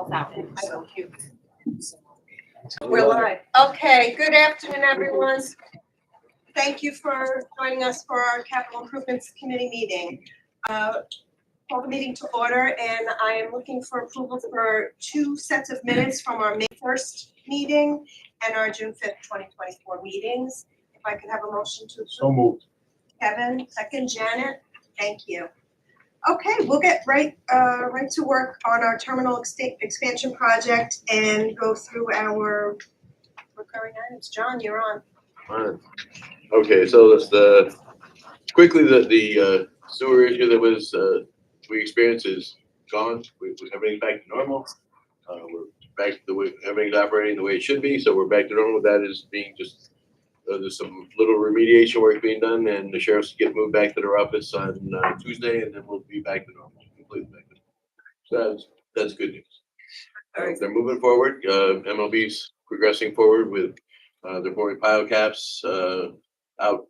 falls out. So cute. We're live. Okay, good afternoon, everyone. Thank you for joining us for our Capital Improvements Committee meeting. Call the meeting to order, and I am looking for approval for 2 sets of minutes from our May 1st meeting and our June 5th, 2024 meetings. If I could have a motion to approve. So moved. Kevin, second. Janet, thank you. Okay, we'll get right to work on our terminal expansion project and go through our recurring items. John, you're on. Alright. Okay, so that's quickly the sewer issue that was we experienced is gone. Everything's back to normal. We're back to the way everything's operating the way it should be. So we're back to normal. That is being just there's some little remediation work being done, and the sheriffs get moved back to their office on Tuesday, and then we'll be back to normal, completely back to normal. So that's good news. They're moving forward. MLB's progressing forward with they're pouring pile caps out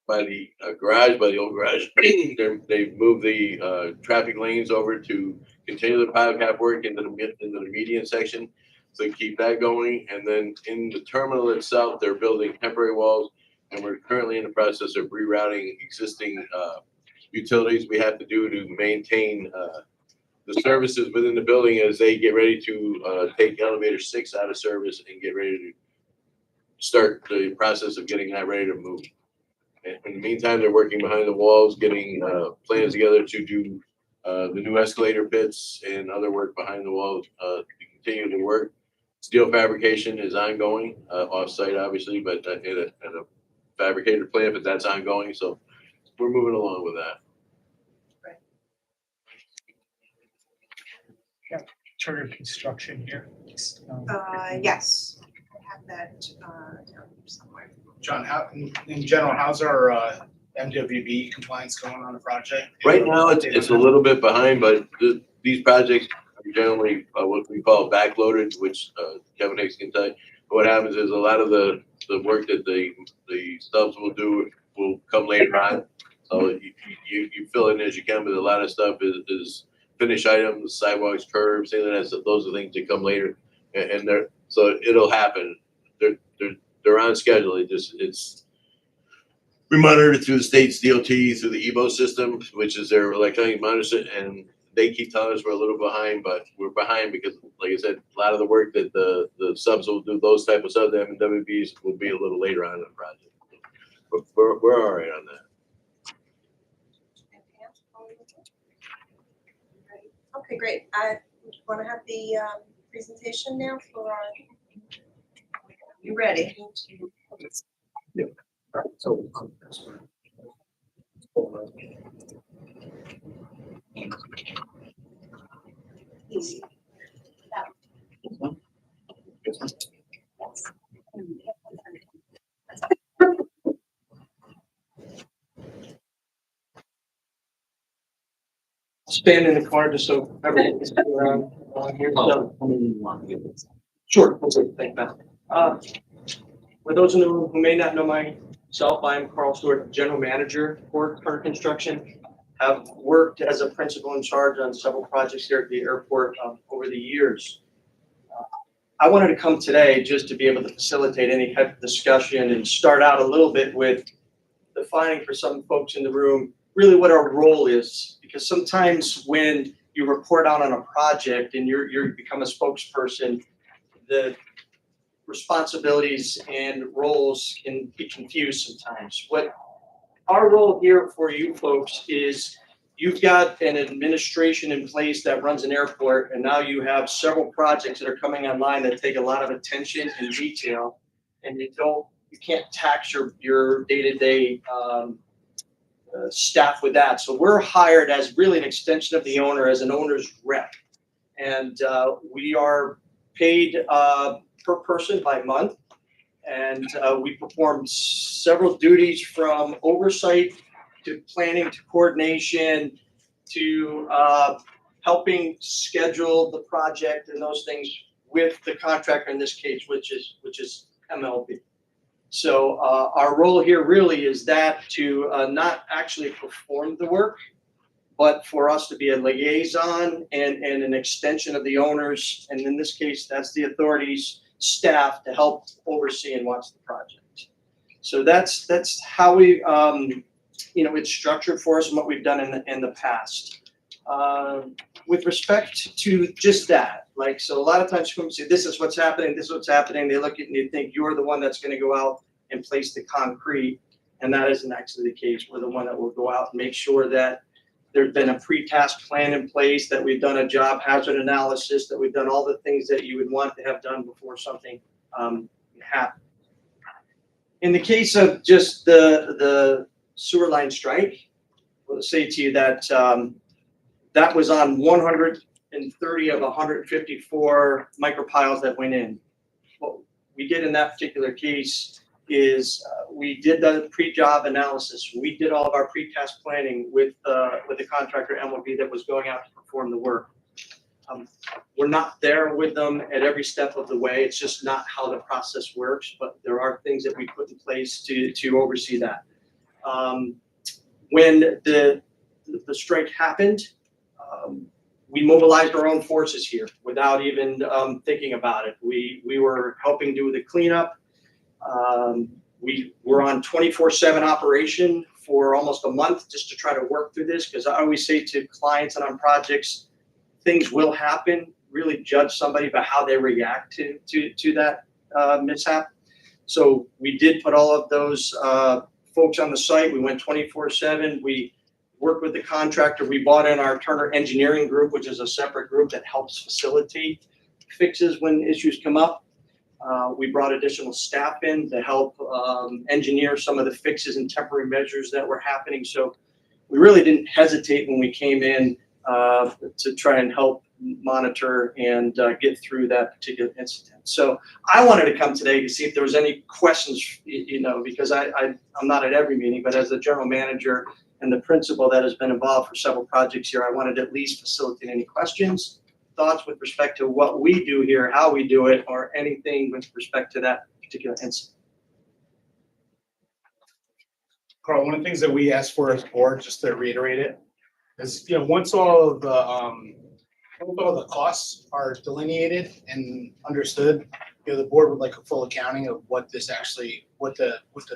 by the garage, by the old garage. They've moved the traffic lanes over to continue the pile cap work into the median section. So keep that going, and then in the terminal itself, they're building temporary walls, and we're currently in the process of rerouting existing utilities we have to do to maintain the services within the building as they get ready to take elevator 6 out of service and get ready to start the process of getting that ready to move. And in the meantime, they're working behind the walls, getting plans together to do the new escalator pits and other work behind the walls to continue to work. Steel fabrication is ongoing, off-site obviously, but at a fabricated plant, but that's ongoing. So we're moving along with that. Yeah, Turner Construction here. Yes, I have that down here somewhere. John, how, in general, how's our MWB compliance going on the project? Right now, it's a little bit behind, but these projects are generally what we call backloaded, which Kevin Hicks can tell you. What happens is a lot of the work that the subs will do will come later on. So you fill in as you can, but a lot of stuff is finished items, sidewalks, curbs, things like that. Those are things that come later, and so it'll happen. They're on schedule. It's we monitor it through the state's DOT, through the EVO system, which is their electronic monitoring, and they keep telling us we're a little behind, but we're behind because, like I said, a lot of the work that the subs will do, those type of subs, the MWBs, will be a little later on in the project. But we're all right on that. Okay, great. I want to have the presentation now for our. You ready? Yeah. All right. So. Easy. Stand in the corner just so everyone can see around here. So, sure. Thank you. For those in the room who may not know myself, I'm Carl Stewart, General Manager for Turner Construction. Have worked as a principal in charge on several projects here at the airport over the years. I wanted to come today just to be able to facilitate any type of discussion and start out a little bit with defining for some folks in the room really what our role is, because sometimes when you report out on a project and you become a spokesperson, the responsibilities and roles can be confused sometimes. What our role here for you folks is you've got an administration in place that runs an airport, and now you have several projects that are coming online that take a lot of attention and detail, and you can't tax your day-to-day staff with that. So we're hired as really an extension of the owner, as an owner's rep, and we are paid per person by month. And we perform several duties from oversight to planning to coordination to helping schedule the project and those things with the contractor in this case, which is MLB. So our role here really is that to not actually perform the work, but for us to be a liaison and an extension of the owners, and in this case, that's the authorities' staff to help oversee and watch the project. So that's how we, it's structured for us and what we've done in the past. With respect to just that, like, so a lot of times people say, this is what's happening, this is what's happening. They look at it and they think you're the one that's going to go out and place the concrete. And that isn't actually the case. We're the one that will go out and make sure that there's been a pre-task plan in place, that we've done a job hazard analysis, that we've done all the things that you would want to have done before something happened. In the case of just the sewer line strike, I'll say to you that that was on 130 of 154 micropiles that went in. What we did in that particular case is we did the pre-job analysis. We did all of our pre-task planning with the contractor MLB that was going out to perform the work. We're not there with them at every step of the way. It's just not how the process works, but there are things that we put in place to oversee that. When the strike happened, we mobilized our own forces here without even thinking about it. We were helping do the cleanup. We were on 24/7 operation for almost a month just to try to work through this, because I always say to clients and on projects, things will happen. Really judge somebody by how they react to that mishap. So we did put all of those folks on the site. We went 24/7. We worked with the contractor. We brought in our Turner Engineering Group, which is a separate group that helps facilitate fixes when issues come up. We brought additional staff in to help engineer some of the fixes and temporary measures that were happening. So we really didn't hesitate when we came in to try and help monitor and get through that particular incident. So I wanted to come today to see if there was any questions, because I'm not at every meeting, but as the general manager and the principal that has been involved for several projects here, I wanted to at least facilitate any questions, thoughts with respect to what we do here, how we do it, or anything with respect to that particular incident. Carl, one of the things that we asked for as a board, just to reiterate it, is, once all of the costs are delineated and understood, the board would like a full accounting of what the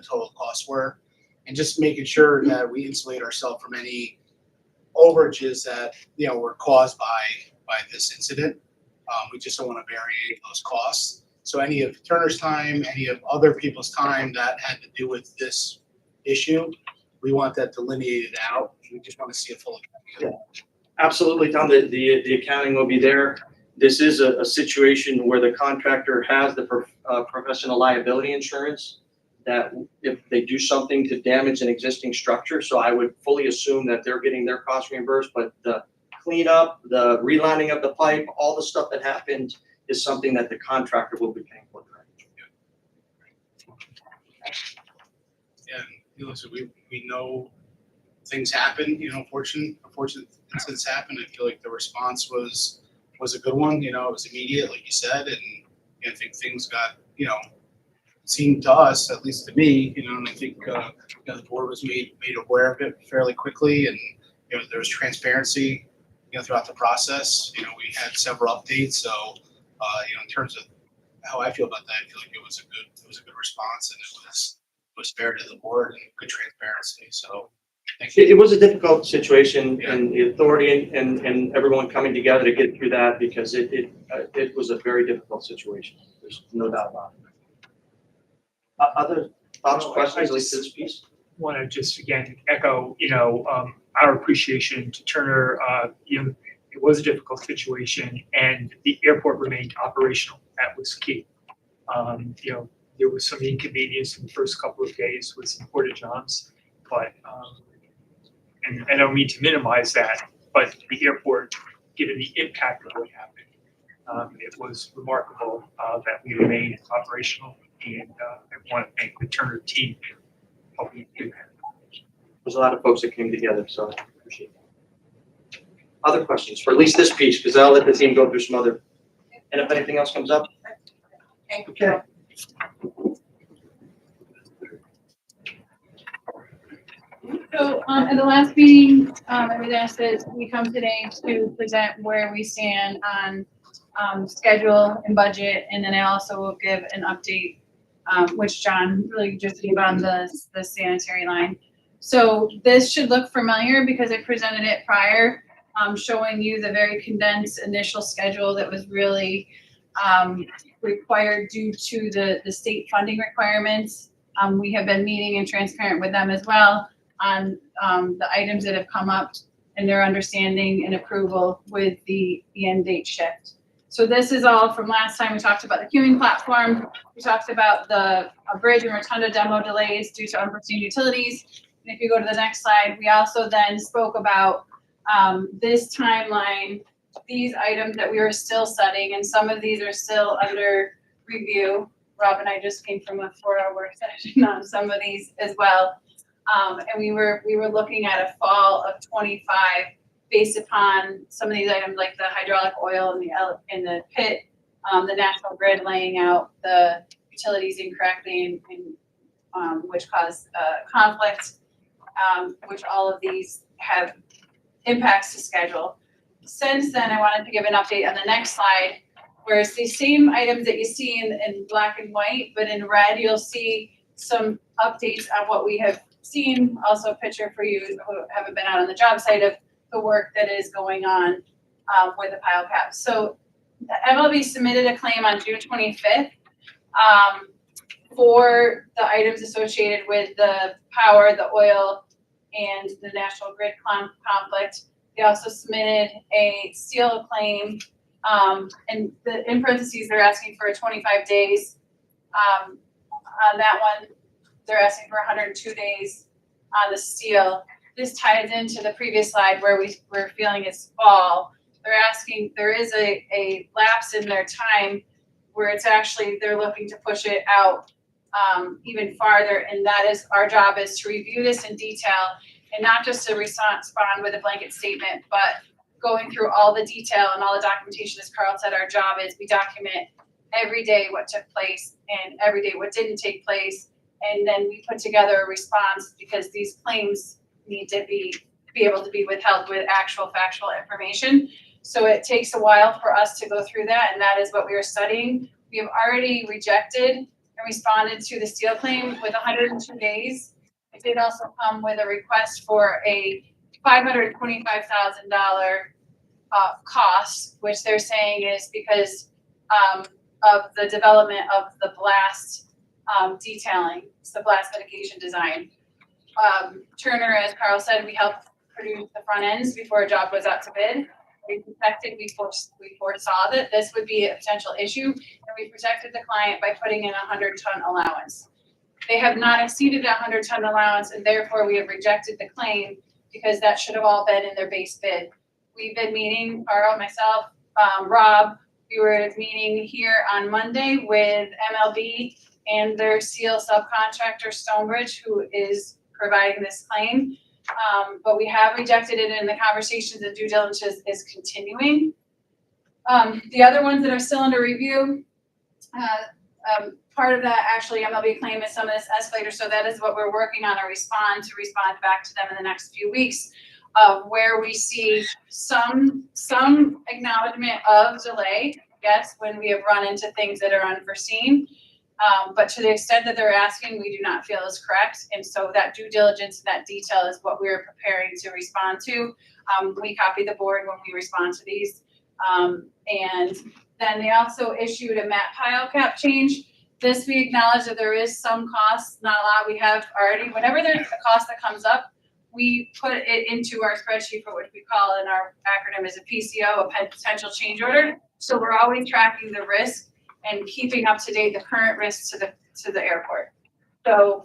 total costs were, and just making sure that we insulate ourselves from any overages that were caused by this incident. We just don't want to bury any of those costs. So any of Turner's time, any of other people's time that had to do with this issue, we want that delineated out. We just want to see a full accounting. Yeah, absolutely, Tom. The accounting will be there. This is a situation where the contractor has the professional liability insurance that if they do something to damage an existing structure, so I would fully assume that they're getting their costs reimbursed, but the cleanup, the relining of the pipe, all the stuff that happened is something that the contractor will be paying for. Yeah, so we know things happen, unfortunate incidents happen. I feel like the response was a good one. It was immediate, like you said, and I think things got, seemed to us, at least to me, and I think the board was made aware of it fairly quickly, and there was transparency, throughout the process. We had several updates, so in terms of how I feel about that, I feel like it was a good response, and it was fair to the board and good transparency. So thank you. It was a difficult situation, and the authority and everyone coming together to get through that, because it was a very difficult situation. There's no doubt about it. Other thoughts, questions, at least to this piece? Want to just again echo, our appreciation to Turner. It was a difficult situation, and the airport remained operational. That was key. There was some inconvenience in the first couple of days with some porta johns, but and I don't mean to minimize that, but the airport, given the impact of what happened, it was remarkable that we remained operational. And I want to thank the Turner team for helping do that. There's a lot of folks that came together, so I appreciate that. Other questions for at least this piece, because I'll let the team go through some other. And if anything else comes up, Thank you. okay. So, at the last meeting, it was asked that we come today to present where we stand on, schedule and budget, and then I also will give an update, which John really just gave on the sanitary line. So this should look familiar because I presented it prior, showing you the very condensed initial schedule that was really, required due to the state funding requirements. We have been meeting and transparent with them as well on the items that have come up and their understanding and approval with the end date shift. So this is all from last time. We talked about the queuing platform. We talked about the bridge and rotunda demo delays due to unforeseen utilities. And if you go to the next slide, we also then spoke about this timeline, these items that we were still studying, and some of these are still under review. Rob and I just came from a 4-hour work session on some of these as well. And we were looking at a fall of 25 based upon some of these items like the hydraulic oil in the pit, the national grid laying out the utilities incorrectly and which caused conflict, which all of these have impacts to schedule. Since then, I wanted to give an update on the next slide, where it's the same items that you see in black and white, but in red, you'll see some updates on what we have seen. Also a picture for you who haven't been out on the job site of the work that is going on with the pile caps. So the MLB submitted a claim on June 25th for the items associated with the power, the oil, and the national grid conflict. They also submitted a steel claim, and in parentheses, they're asking for 25 days. On that one, they're asking for 102 days on the steel. This ties into the previous slide where we're feeling it's fall. They're asking, there is a lapse in their time where it's actually, they're looking to push it out even farther. And that is, our job is to review this in detail and not just to respond with a blanket statement, but going through all the detail and all the documentation. As Carl said, our job is we document every day what took place and every day what didn't take place. And then we put together a response because these claims need to be able to be withheld with actual factual information. So it takes a while for us to go through that, and that is what we are studying. We have already rejected and responded to the steel claim with 102 days. It did also come with a request for a $525,000 cost, which they're saying is because of the development of the blast detailing. It's the blast mitigation design. Turner, as Carl said, we helped produce the front ends before a job was out to bid. We foresaw that this would be a potential issue, and we protected the client by putting in a 100-ton allowance. They have not exceeded that 100-ton allowance, and therefore we have rejected the claim because that should have all been in their base bid. We've been meeting, Carl, myself, Rob, we were meeting here on Monday with MLB and their steel subcontractor, Stonebridge, who is providing this claim. But we have rejected it, and the conversations and due diligence is continuing. The other ones that are still under review, part of that actually MLB claim is some of this escalator. So that is what we're working on to respond back to them in the next few weeks of where we see some acknowledgement of delay, yes, when we have run into things that are unforeseen. But to the extent that they're asking, we do not feel is correct. And so that due diligence, that detail is what we're preparing to respond to. We copy the board when we respond to these. And then they also issued a mat pile cap change. This we acknowledge that there is some cost, not a lot. We have already, whenever there's a cost that comes up, we put it into our spreadsheet for what we call in our acronym is a PCO, a potential change order. So we're always tracking the risk and keeping up to date the current risks to the airport. So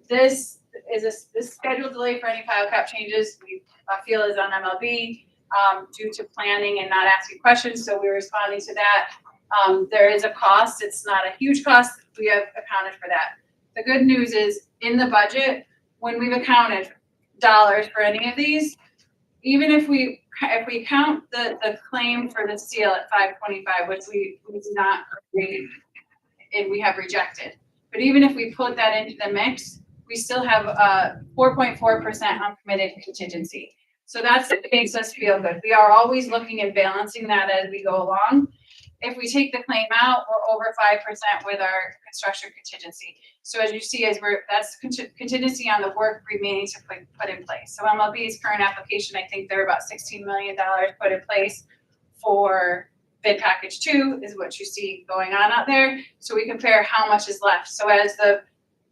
this is this scheduled delay for any pile cap changes we feel is on MLB due to planning and not asking questions. So we're responding to that. There is a cost. It's not a huge cost. We have accounted for that. The good news is in the budget, when we've accounted dollars for any of these, even if we count the claim for the steel at 525, which we do not agree and we have rejected, but even if we put that into the mix, we still have 4.4% uncommitted contingency. So that's what makes us feel good. We are always looking and balancing that as we go along. If we take the claim out, we're over 5% with our construction contingency. So as you see, that's contingency on the work remaining to put in place. So MLB's current application, I think they're about $16 million put in place for bid package 2 is what you see going on out there. So we compare how much is left. So as the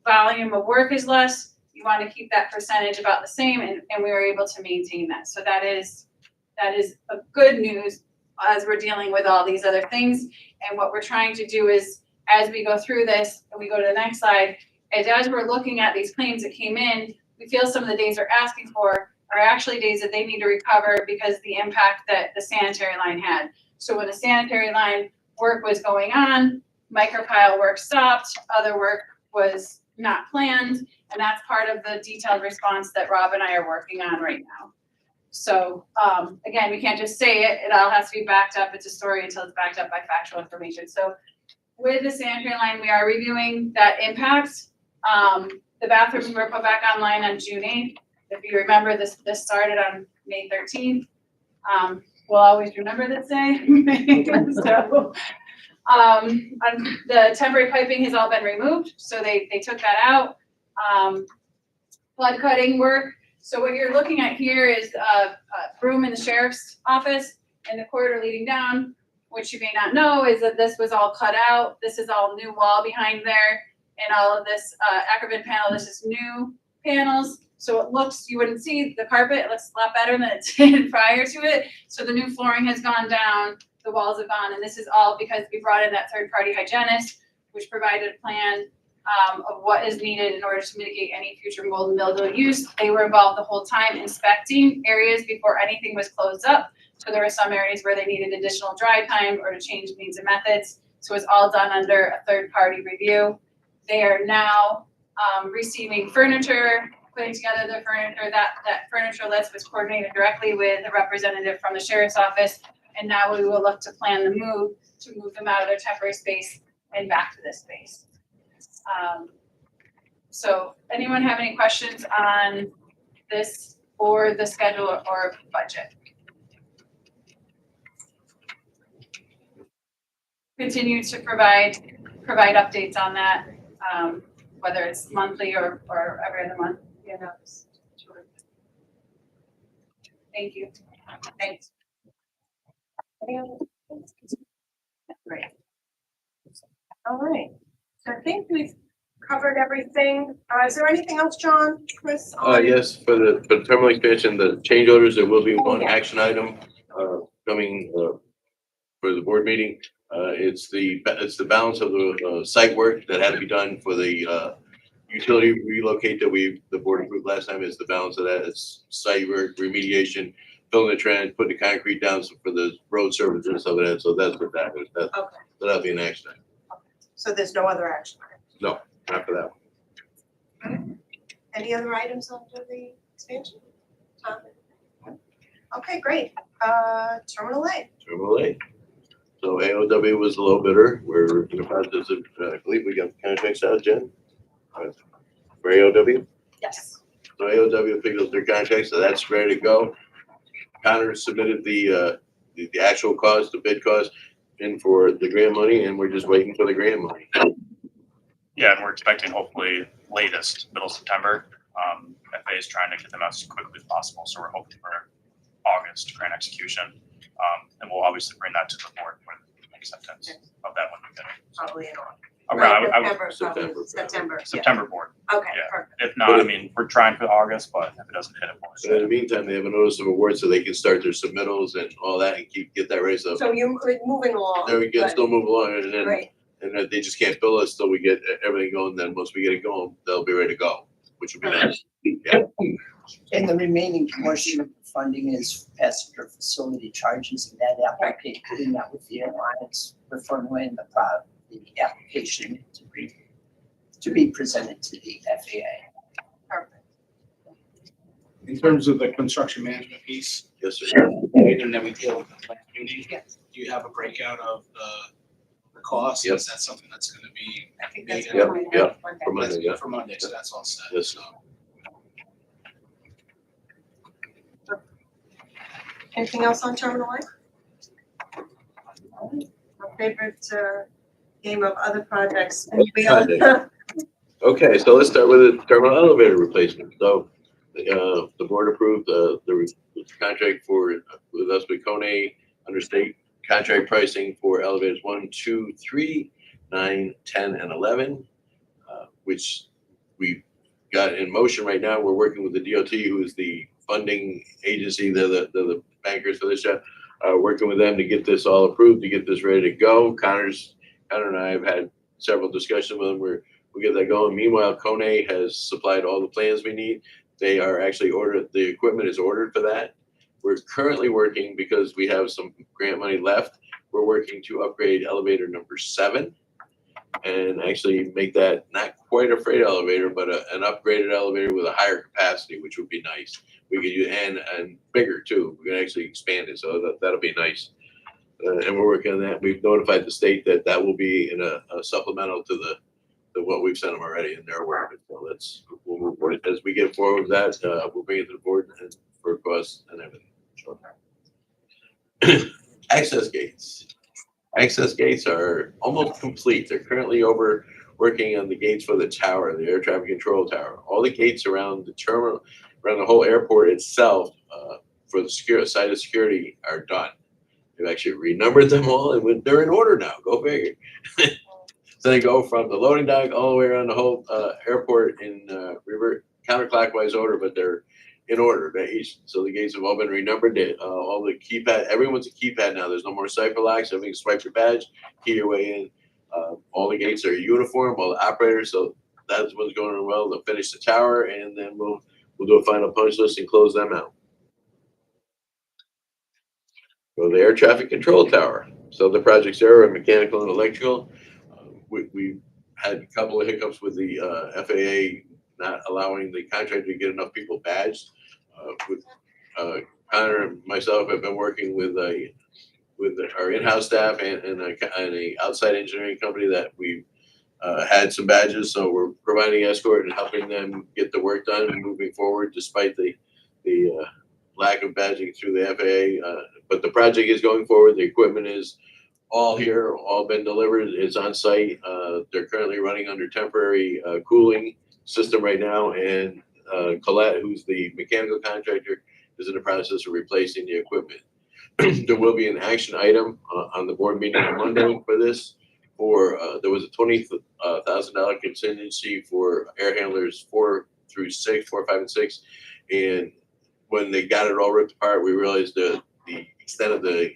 volume of work is less, you want to keep that percentage about the same, and we were able to maintain that. So that is a good news as we're dealing with all these other things. And what we're trying to do is, as we go through this, and we go to the next slide, as we're looking at these claims that came in, we feel some of the days they're asking for are actually days that they need to recover because the impact that the sanitary line had. So when the sanitary line work was going on, micropile work stopped, other work was not planned, and that's part of the detailed response that Rob and I are working on right now. So again, we can't just say it, it all has to be backed up. It's a story until it's backed up by factual information. So with the sanitary line, we are reviewing that impact. The bathrooms were put back online on June 8th. If you remember, this started on May 13th. We'll always remember this day. So the temporary piping has all been removed, so they took that out. Flood cutting work. So what you're looking at here is a room in the sheriff's office and the corridor leading down. What you may not know is that this was all cut out. This is all new wall behind there, and all of this Acrobat panel. This is new panels. So it looks, you wouldn't see the carpet. It looks a lot better than it did prior to it. So the new flooring has gone down. The walls have gone, and this is all because we brought in that third-party hygienist, which provided a plan of what is needed in order to mitigate any future mold and mildew use. They were involved the whole time inspecting areas before anything was closed up. So there were some areas where they needed additional dry time or to change means and methods. So it's all done under a third-party review. They are now receiving furniture, putting together the furniture. That furniture list was coordinated directly with a representative from the sheriff's office. And now we will look to plan the move to move them out of their temporary space and back to this space. So anyone have any questions on this or the schedule or budget? Continue to provide updates on that, whether it's monthly or every other month. You know. Thank you. Thanks. Any other questions? Great. All right. So I think we've covered everything. Is there anything else, John, Chris? Yes, for the terminal expansion, the change orders, there will be one yeah. action item coming for the board meeting. It's the balance of the site work that had to be done for the utility relocate that the board approved last time. Is the balance of that. It's site work, remediation, filling the trench, putting the concrete down for the road service and stuff like that. So that's what that is. Okay. So that'll be an action item. So there's no other action items? No, not for that one. Any other items under the expansion? Okay, great. Terminal A. Terminal A. So AOW was the low bidder. We're in the process of, I believe we got contracts out, Jen? For AOW? Yes. So AOW picked up their contract, so that's ready to go. Connor submitted the actual cost, the bid cost, in for the grant money, and we're just waiting for the grant money. Yeah, and we're expecting hopefully latest middle September. FAA is trying to get them out as quickly as possible, so we're hoping for August grant execution. And we'll obviously bring that to the board for acceptance of that one. Probably in August. September. September board. Okay, Yeah. perfect. If not, I mean, we're trying for August, but if it doesn't hit it, So in the meantime, they have a notice of award so they can start their submittals and all that and get that raised up. So you're moving along. Then we can but- still move along, and then Great. they just can't bill us till we get everything going. Then once we get it going, they'll be ready to go, which will be nice. Yeah. And the remaining portion of the funding is passenger facility charges, and that application, putting that with the airlines, we're formulating the application to be presented to the FAA. Perfect. In terms of the construction management piece, Yes, sir. item that we deal with the plant meeting, Yes. do you have a breakout of the cost, Yep. is that something that's gonna be? I think that's. Yep, fine. yep. Okay. For Monday, yeah. For Monday, so that's all set. Yes. So, Anything else on Terminal A? My favorite game of other projects. Anybody else? Okay, so let's start with the terminal elevator replacement. So, the board approved the contract for, with us with Kone under state contract pricing for elevators 1, 2, 3, 9, 10, and 11, which we got in motion right now. We're working with the DOT, who is the funding agency. They're the bankers for this job. Working with them to get this all approved, to get this ready to go. Connor and I have had several discussions with them where we get that going. Meanwhile, Kone has supplied all the plans we need. They are actually ordered, the equipment is ordered for that. We're currently working, because we have some grant money left, we're working to upgrade elevator number 7 and actually make that not quite a freight elevator, but an upgraded elevator with a higher capacity, which would be nice. We could use, and bigger too. We're gonna actually expand it, so that'll be nice. And we're working on that. We've notified the state that that will be in a supplemental to what we've sent them already, and they're aware of it. So we'll move forward. As we get forward with that, we'll bring it to the board and for costs and everything. Access gates. Access gates are almost complete. They're currently working on the gates for the tower, the air traffic control tower. All the gates around the terminal, around the whole airport itself, for the site of security are done. They've actually renumbered them all, and they're in order now. Go figure. So they go from the loading dock all the way around the whole airport in revert counterclockwise order, but they're in order. So the gates have all been renumbered. All the keypad, everyone's a keypad now. There's no more cipher locks. Everything swipe your badge, key your way in. All the gates are uniform. All the operators. So that's what's going well. They'll finish the tower, and then we'll do a final punch list and close them out. Go to the air traffic control tower. So the projects there are mechanical and electrical. We had a couple of hiccups with the FAA not allowing the contractor to get enough people badged. Connor and myself have been working with our in-house staff and a outside engineering company that we had some badges. So we're providing escort and helping them get the work done and moving forward despite the lack of badging through the FAA. But the project is going forward. The equipment is all here, all been delivered. It's on site. They're currently running under temporary cooling system right now, and Colette, who's the mechanical contractor, is in the process of replacing the equipment. There will be an action item on the board meeting on Monday for this. There was a $20,000 contingency for air handlers 4, 5, and 6, and when they got it all ripped apart, we realized the extent of the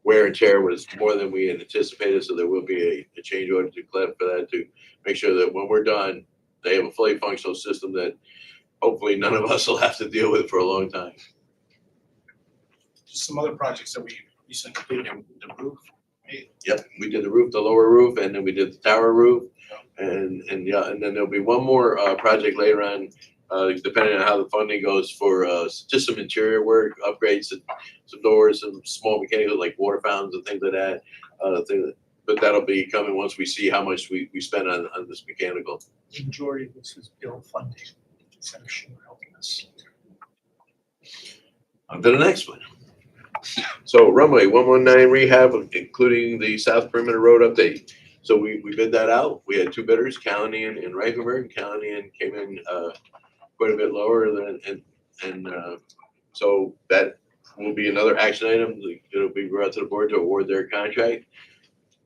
wear and tear was more than we had anticipated, so there will be a change order to Colette for that, to make sure that when we're done, they have a fully functional system that hopefully none of us will have to deal with for a long time. just some other projects that we recently completed, the roof. Yep, we did the roof, the lower roof, and then we did the tower roof, and then there'll be one more project later on, depending on how the funding goes, for just some interior work, upgrades, some doors, some small mechanical like water fountains and things like that. But that'll be coming once we see how much we spend on this mechanical. The majority of this is bill funding. Center Shore helping us. On to the next one. So Runway 119 rehab, including the South Perimeter Road update. So we bid that out. We had 2 bidders, Calanian and Reifenberg. Calanian came in quite a bit lower than, so that will be another action item. It'll be brought to the board to award their contract.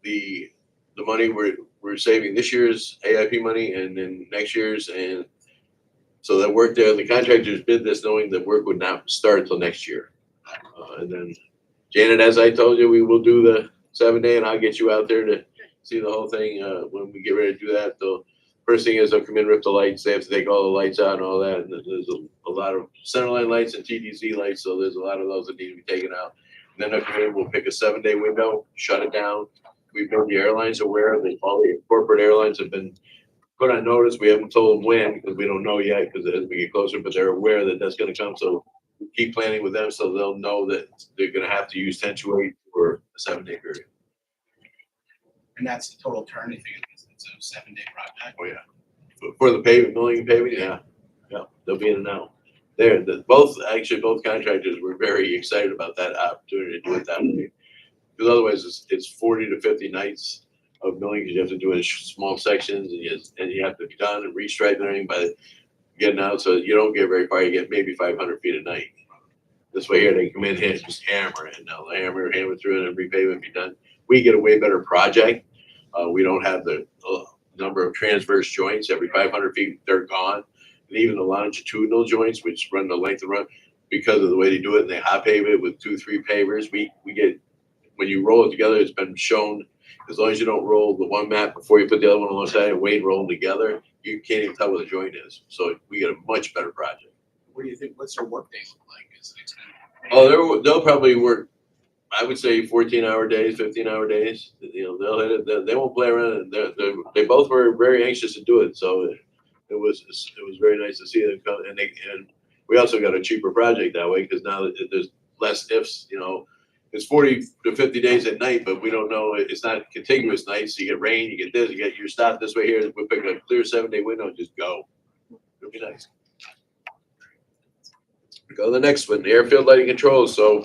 The money we're saving this year's AIP money and then next year's, and so that work there, the contractors bid this knowing that work would not start until next year. And then Janet, as I told you, we will do the 7-day, and I'll get you out there to see the whole thing when we get ready to do that. The first thing is they'll come in, rip the lights. They have to take all the lights out and all that. And there's a lot of centerline lights and TDC lights, so there's a lot of those that need to be taken out. And then they'll come in, we'll pick a 7-day window, shut it down. We've made the airlines aware. All the corporate airlines have been put on notice. We haven't told them when because we don't know yet because as we get closer, but they're aware that that's going to come. So we keep planning with them so they'll know that they're going to have to use 10-8 for a 7-day period. And that's the total turn, if it's a 7-day project. Oh, yeah. For the paving, milling and paving, yeah, they'll be in and out. Both contractors were very excited about that opportunity to do it that way. Because otherwise it's 40 to 50 nights of milling, because you have to do it in small sections, and you have to be done and restripe and everything by getting out, so you don't get very far, you get maybe 500 feet a night. This way here, they come in here and just hammer, and they'll hammer through it and repave and be done. We get a way better project. We don't have the number of transverse joints. Every 500 feet, they're gone. And even the longitudinal joints, which run the length of the run, because of the way they do it, and they hot pave it with 2-3 pavers, we get, when you roll it together, it's been shown, as long as you don't roll the one mat before you put the other one alongside and wait, roll them together, you can't even tell where the joint is. So we get a much better project. What do you think, what's their work day look like? Is it extended? Oh, they'll probably work, I would say 14-hour days, 15-hour days. They'll hit it. They won't play around. They both were very anxious to do it. So it was very nice to see them come. And we also got a cheaper project that way, because now there's less ifs. It's 40 to 50 days at night, but we don't know. It's not contiguous nights. You get rain, you get this, you're stopped this way here. We pick a clear 7-day window and just go. It'll be nice. Go to the next one, the airfield lighting control. So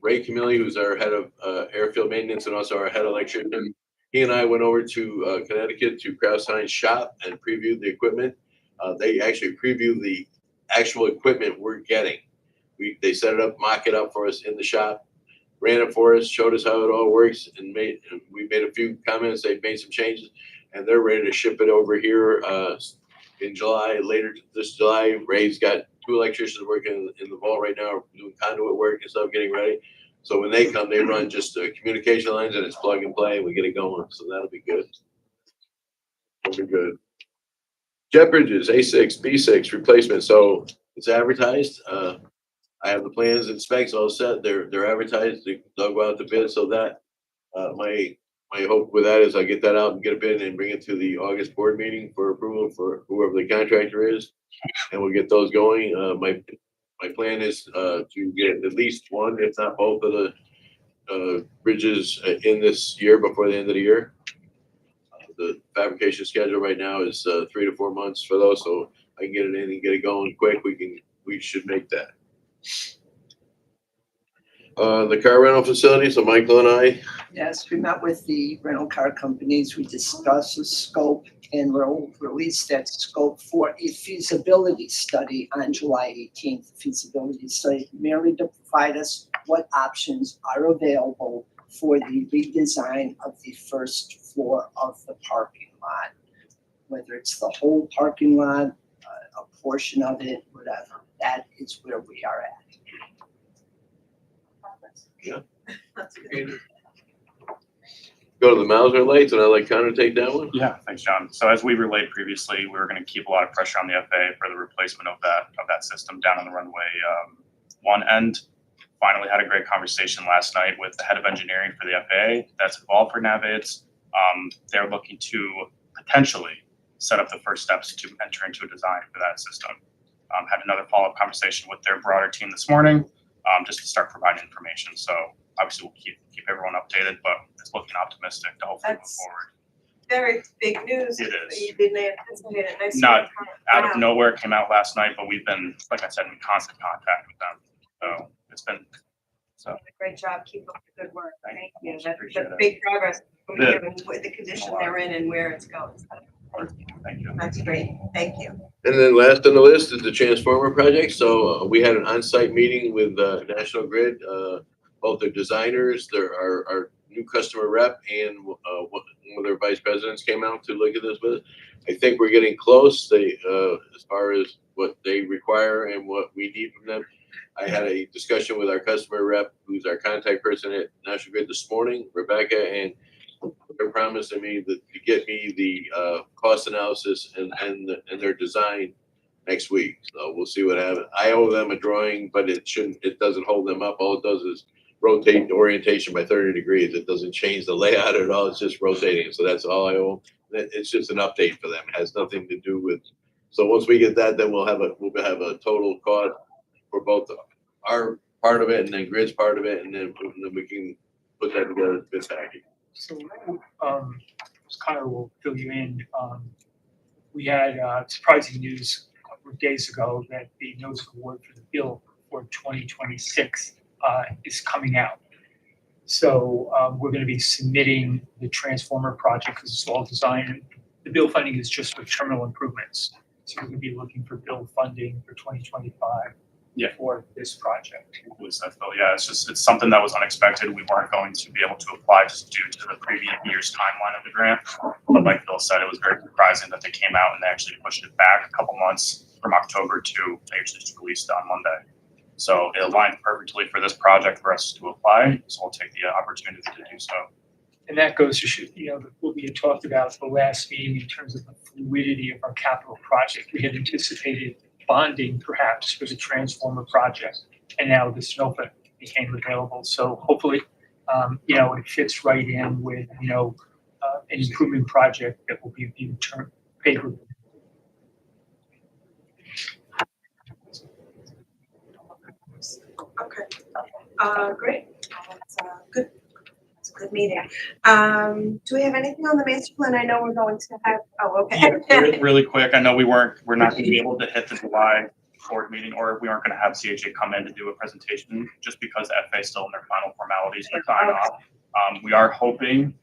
Ray Camilli, who's our head of airfield maintenance and also our head electrician, he and I went over to Connecticut to Kraus Heinz shop and previewed the equipment. They actually previewed the actual equipment we're getting. They set it up, mock it up for us in the shop, ran it for us, showed us how it all works, and we made a few comments. They've made some changes, and they're ready to ship it over here in July. Later this July, Ray's got 2 electricians working in the vault right now, doing conduit work and stuff, getting ready. So when they come, they run just communication lines, and it's plug and play, and we get it going. So that'll be good. That'll be good. Jet bridges, A6, B6 replacement. So it's advertised. I have the plans and specs all set. They're advertised. They'll go out to bid. So that my hope with that is I get that out and get a bid and bring it to the August board meeting for approval for whoever the contractor is, and we'll get those going. My plan is to get at least one, if not both, of the bridges in this year before the end of the year. The fabrication schedule right now is 3 to 4 months for those, so I can get it in and get it going quick. We should make that. The car rental facility, so Michael and I. Yes, we met with the rental car companies. We discussed the scope, and we'll release that scope for a feasibility study on July 18th. Feasibility study merely to provide us what options are available for the redesign of the first floor of the parking lot. Whether it's the whole parking lot, a portion of it, whatever. That is where we are at. That's good. Go to the Mauser lights, and I'd like Connor to take that one. Yeah, thanks, John. So as we relayed previously, we were going to keep a lot of pressure on the FAA for the replacement of that system down on the runway one end. Finally had a great conversation last night with the head of engineering for the FAA that's involved for Navids. They're looking to potentially set up the first steps to enter into a design for that system. Had another follow-up conversation with their broader team this morning, just to start providing information. So obviously we'll keep everyone updated, but it's looking optimistic to hopefully That's move forward. Very big news. It is. You didn't anticipate it. Nice. Not out Wow. of nowhere, it came out last night, but we've been, like I said, in constant contact with them. So it's been, Great job. Keep up the good work. Thank Thank you. you. That's Appreciate it. big progress, Yeah. given with the condition they're in and where it's going. thank you. That's great. Thank you. And then last on the list is the transformer project. So we had an on-site meeting with National Grid, both their designers, our new customer rep, and one of their vice presidents came out to look at this with us. I think we're getting close. As far as what they require and what we need from them. I had a discussion with our customer rep, who's our contact person at National Grid this morning, Rebecca, and they're promising me to get me the cost analysis and their design next week. So we'll see what happens. I owe them a drawing, but it doesn't hold them up. All it does is rotate the orientation by 30 degrees. It doesn't change the layout at all. It's just rotating. So that's all I owe. It's just an update for them. It has nothing to do with. So once we get that, then we'll have a total cost for both our part of it and then Grid's part of it, and then we can put that together in a bid package. So, Connor will fill you in. We had surprising news a couple of days ago that the notice of award for the bill for 2026 is coming out. So we're going to be submitting the transformer project because it's all designed. The bill funding is just for terminal improvements. So we're going to be looking for bill funding for 2025 for this project. Yeah, it's something that was unexpected. We weren't going to be able to apply just due to the previous year's timeline of the grant. But like Bill said, it was very surprising that they came out and they actually pushed it back a couple months from October to they actually just released it on Monday. So it aligned perfectly for this project for us to apply. So we'll take the opportunity to do so. And that goes to show, what we had talked about at the last meeting in terms of the fluidity of our capital project. We had anticipated bonding perhaps for the transformer project, and now the SNOPA became available. So hopefully, it fits right in with, an improvement project that will be viewed favorably. Okay. Great. That's good. It's a good meeting. Do we have anything on the master plan? I know we're going to have, okay. Yeah, really quick. I know we're not going to be able to hit the July board meeting, or we aren't going to have CHA come in to do a presentation just because FA is still in their final formalities to sign off. We are hoping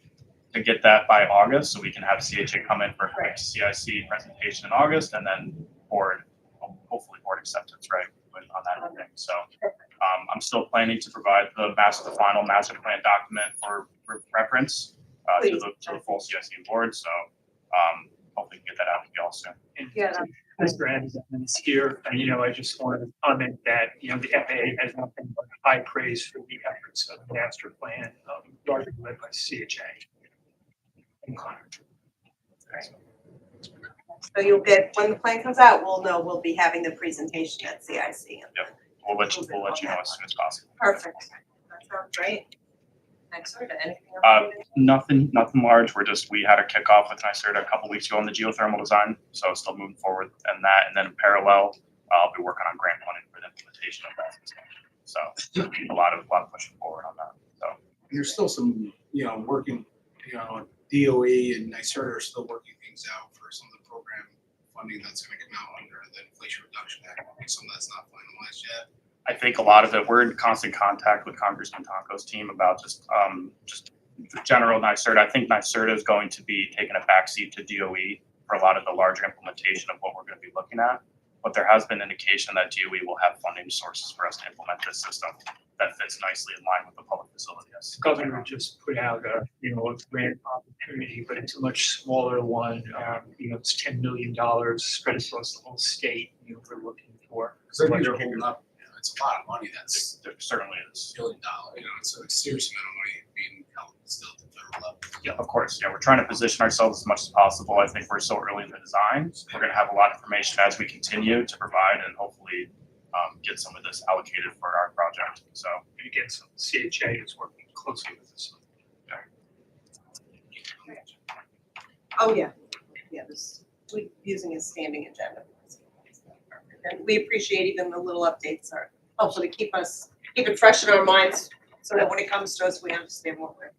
to get that by August so we can have CHA come in for a CIC presentation in August and then hopefully board acceptance, right, on that thing. So I'm still planning to provide the final master plan document for reference to the full CIC board. So hopefully get that out to you all soon. Mr. Anderson is here, and I just wanted to comment that the FAA has nothing but high praise for the efforts of the master plan, largely led by CHA. And Connor. So you'll get, when the plan comes out, we'll be having the presentation at CIC. Yep. We'll let you know as soon as possible. Perfect. That sounds great. NYSERDA, anything else? Nothing large. We had a kickoff with NYSERDA a couple weeks ago on the geothermal design, so still moving forward in that. And then in parallel, I'll be working on grant funding for the implementation of that. So a lot of pushing forward on that. So There's still some, working, DOE and NYSERDA are still working things out for some of the program funding that's going to come out under the Inflation Reduction Act. Some that's not finalized yet. I think a lot of it, we're in constant contact with Congressman Tonko's team about just the general NYSERDA. I think NYSERDA is going to be taking a backseat to DOE for a lot of the larger implementation of what we're going to be looking at. But there has been indication that DOE will have funding sources for us to implement this system that fits nicely in line with the public facility. The governor just put out a grant opportunity, but it's a much smaller one. It's $10 million spread across the whole state. We're looking for. Because they're holding up. It's a lot of money. There certainly is. $1 billion. It's a serious amount of money being held still at the federal level. Yeah, of course. Yeah, we're trying to position ourselves as much as possible. I think we're so early in the design. We're going to have a lot of information as we continue to provide and hopefully get some of this allocated for our project. So, and again, so CHA is working closely with us. Oh, yeah. Yeah, we're using a standing agenda. And we appreciate even the little updates are helpful to keep it fresh in our minds so that when it comes to us, we understand what we're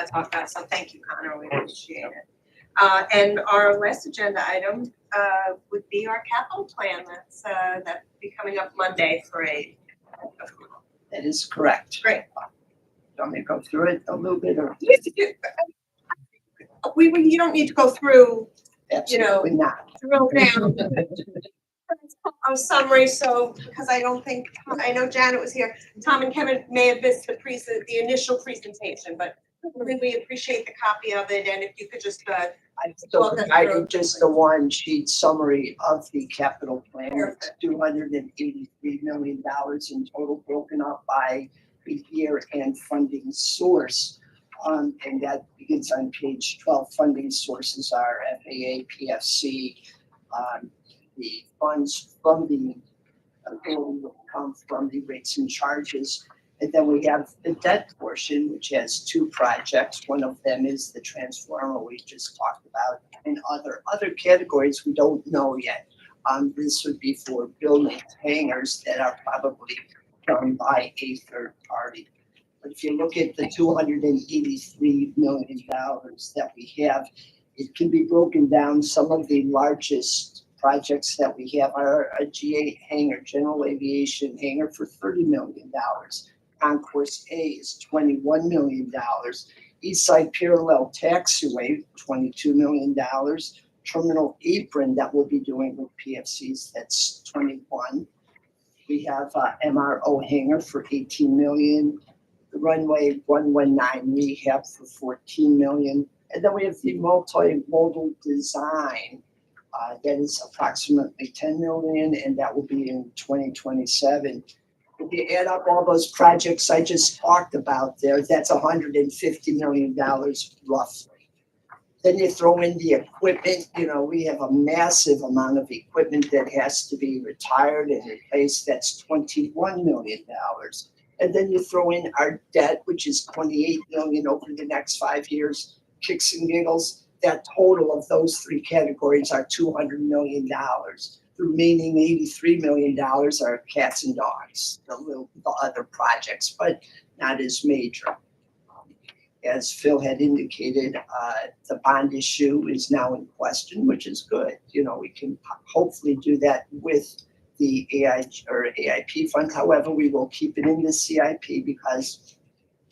talking about. So thank you, Connor. We appreciate it. And our last agenda item would be our capital plan. That'll be coming up Monday for a approval. That is correct. Great. Want me to go through it a little bit or? You don't need to go through, Absolutely not. drill down. A summary, so because I know Janet was here. Tom and Kevin may have missed the initial presentation, but really appreciate the copy of it. And if you could just I still provided just a one-sheet summary of the capital plan. It's $283 million in total, broken up by the year and funding source. And that begins on page 12. Funding sources are FAA, PFC. The funds from the bill will come from the rates and charges. And then we have the debt portion, which has two projects. One of them is the transformer we just talked about, and other categories we don't know yet. This would be for building hangars that are probably done by a third party. But if you look at the $283 million that we have, it can be broken down. Some of the largest projects that we have are a GA hangar, general aviation hangar, for $30 million. Concourse A is $21 million. East Side Parallel Taxiway, $22 million. Terminal Apron that we'll be doing with PFCs, that's 21. We have MRO hangar for 18 million. The runway 119 rehab for 14 million. And then we have the multimodal design that is approximately 10 million, and that will be in 2027. If you add up all those projects I just talked about there, that's $150 million roughly. Then you throw in the equipment. You know, we have a massive amount of equipment that has to be retired and replaced. That's $21 million. And then you throw in our debt, which is $28 million over the next 5 years, kicks and giggles. That total of those three categories are $200 million. The remaining $83 million are cats and dogs, the other projects, but not as major. As Phil had indicated, the bond issue is now in question, which is good. You know, we can hopefully do that with the AIP fund. However, we will keep it in the CIP because,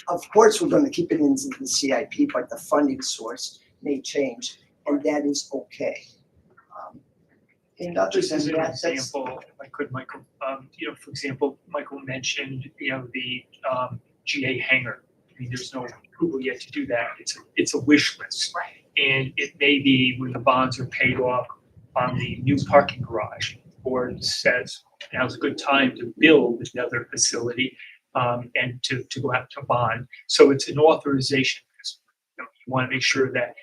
of course, we're going to keep it in the CIP, but the funding source may change, and that is okay. And other Just as than an that, that's example, if I could, Michael, for example, Michael mentioned, the GA hangar. I mean, there's no approval yet to do that. It's a wish list. Right. And it may be when the bonds are paid off on the new parking garage, board says now's a good time to build another facility and to go out to bond. So it's an authorization because you want to make sure that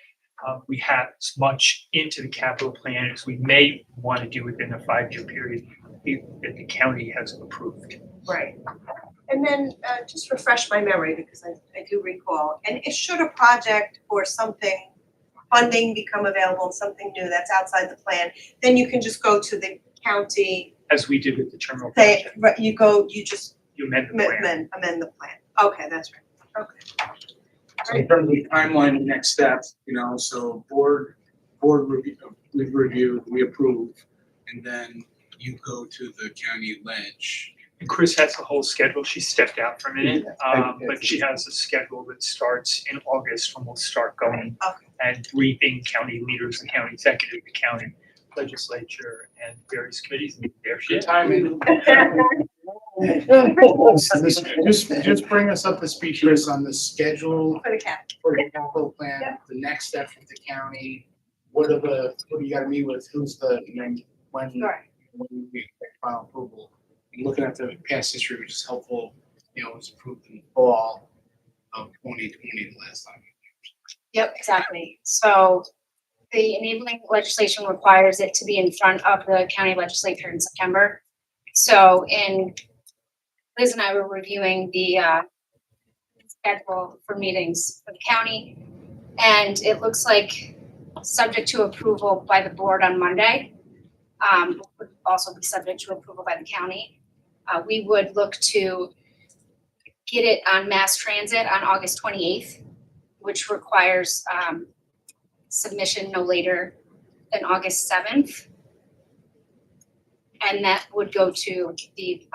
we have as much into the capital plan as we may want to do within a 5-year period that the county has approved. Right. And then just refresh my memory because I do recall. And should a project or something, funding become available, something new that's outside the plan, then you can just go to the county. As we did with the terminal Say, project. you You amend the plan. amend the plan. Okay, that's right. Okay. So in terms of timeline and next steps, so board review, we've reviewed, we approve, and then you go to the county ledge. And Chris has the whole schedule. She stepped out for a minute, but she has a schedule that starts in August when we'll start going Okay. and briefing county leaders, the county executive, the county legislature, and various committees. And there she is. Timing. Just bring us up to speed, Chris, on the schedule For the cap. for the capital plan, Yeah. the next step with the county. What do you gotta meet with, who's when Right. we expect final approval? And looking at the past history, which is helpful, it was approved in the fall of 2020 the last time. Yep, exactly. So the enabling legislation requires it to be in front of the county legislature in September. So Liz and I were reviewing the schedule for meetings for the county, and it looks like subject to approval by the board on Monday, would also be subject to approval by the county. We would look to get it on mass transit on August 28th, which requires submission no later than August 7th. And that would go to the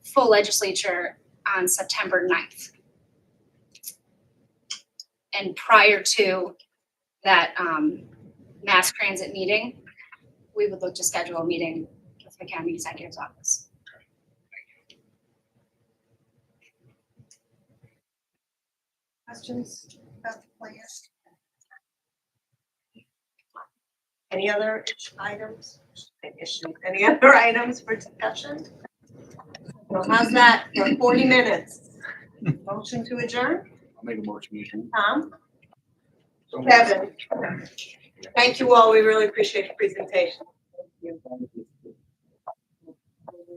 full legislature on September 9th. And prior to that mass transit meeting, we would look to schedule a meeting with the county executive's office. Questions about the plan? Any other items? Any other items for discussion? Well, how's that for 40 minutes? Motion to adjourn? I'll make a motion. Tom? Kevin? Thank you all. We really appreciate the presentation. Thank you.